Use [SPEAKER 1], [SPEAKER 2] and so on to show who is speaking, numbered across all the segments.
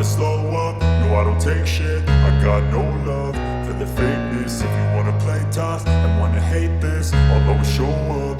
[SPEAKER 1] slow up, no I don't take shit. I got no love for the fakeness. If you wanna play tough and wanna hate this, I'll always show up.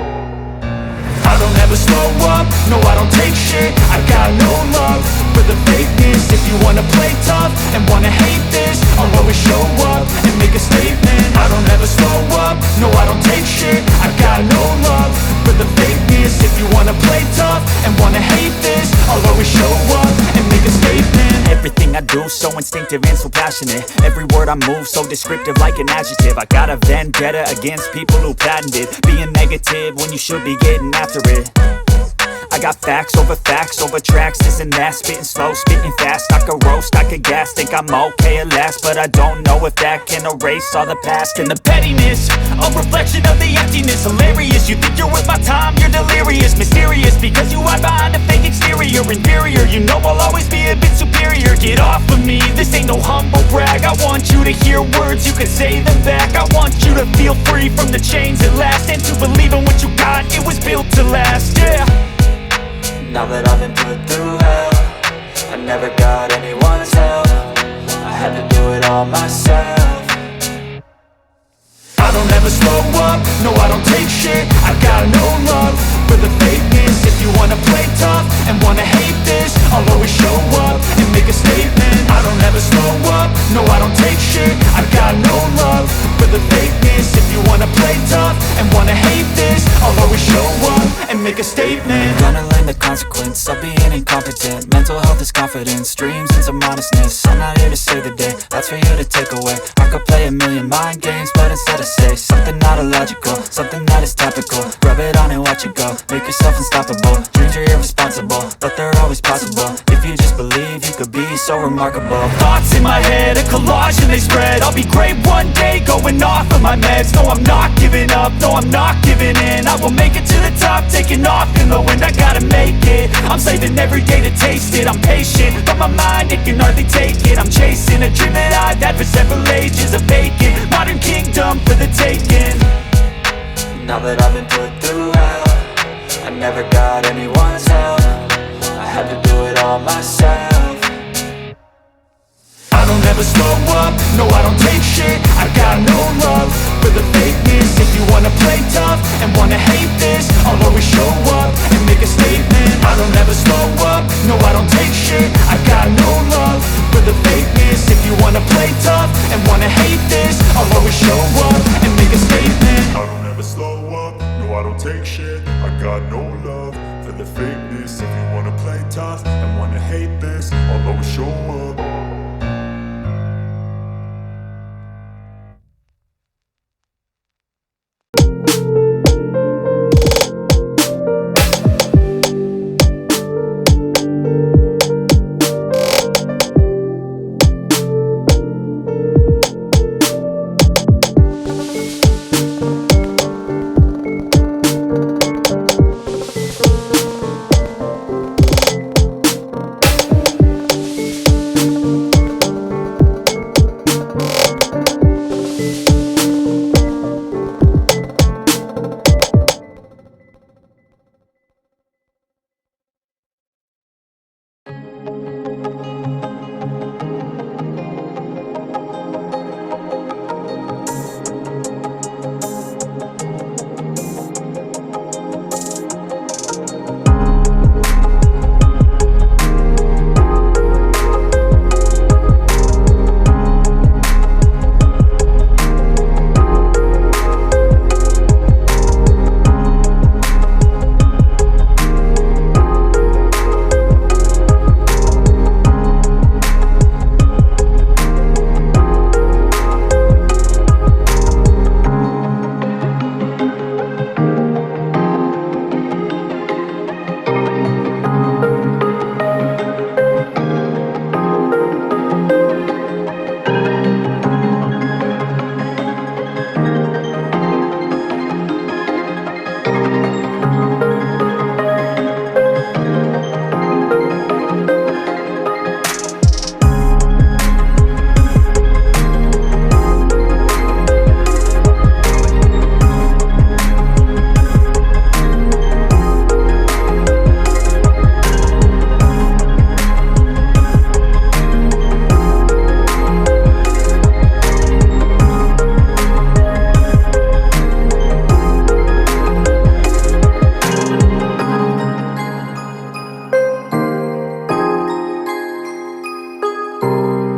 [SPEAKER 1] I don't ever slow up, no I don't take shit. I got no love for the fakeness. If you wanna play tough and wanna hate this, I'll always show up and make a statement. I don't ever slow up, no I don't take shit. I got no love for the fakeness. If you wanna play tough and wanna hate this, I'll always show up and make a statement.
[SPEAKER 2] Everything I do so instinctive and so passionate. Every word I move so descriptive like an adjective. I got a vendetta against people who patented being negative when you should be getting after it. I got facts over tracks, this and that. Spitting slow, spitting fast, I could roast, I could gas. Think I'm okay at last, but I don't know if that can erase all the past. And the pettiness, a reflection of the emptiness. Hilarious, you think you're worth my time, you're delirious. Mysterious, because you hide behind a fake exterior. Inferior, you know I'll always be a bit superior. Get off of me, this ain't no humble brag. I want you to hear words, you can say them back. I want you to feel free from the chains at last, and to believe in what you got, it was built to last, yeah.
[SPEAKER 3] Now that I've been put through hell, I never got anyone's help. I had to do it all myself.
[SPEAKER 1] I don't ever slow up, no I don't take shit. I got no love for the fakeness. If you wanna play tough and wanna hate this, I'll always show up and make a statement. I don't ever slow up, no I don't take shit. I got no love for the fakeness. If you wanna play tough and wanna hate this, I'll always show up and make a statement.
[SPEAKER 3] Gonna learn the consequence of being incompetent. Mental health is confidence, dreams and some honestness. I'm not here to save the day, that's for you to take away. I could play a million mind games, but instead I say something not illogical, something that is topical. Rub it on and watch it go, make yourself unstoppable. Dreams are irresponsible, but they're always possible. If you just believe, you could be so remarkable.
[SPEAKER 2] Thoughts in my head, a collage and they spread. I'll be great one day, going off of my meds. No, I'm not giving up, no, I'm not giving in. I will make it to the top, taking off in the wind. I gotta make it, I'm saving every day to taste it. I'm patient, but my mind, it can hardly take it. I'm chasing a dream that I've had for several ages. A vacant, modern kingdom for the taking.
[SPEAKER 3] Now that I've been put through hell, I never got anyone's help. I had to do it all myself.
[SPEAKER 1] I don't ever slow up, no I don't take shit. I got no love for the fakeness. If you wanna play tough and wanna hate this, I'll always show up and make a statement. I don't ever slow up, no I don't take shit. I got no love for the fakeness. If you wanna play tough and wanna hate this, I'll always show up and make a statement. I don't ever slow up, no I don't take shit. I got no love for the fakeness. If you wanna play tough and wanna hate this, I'll always show up. you.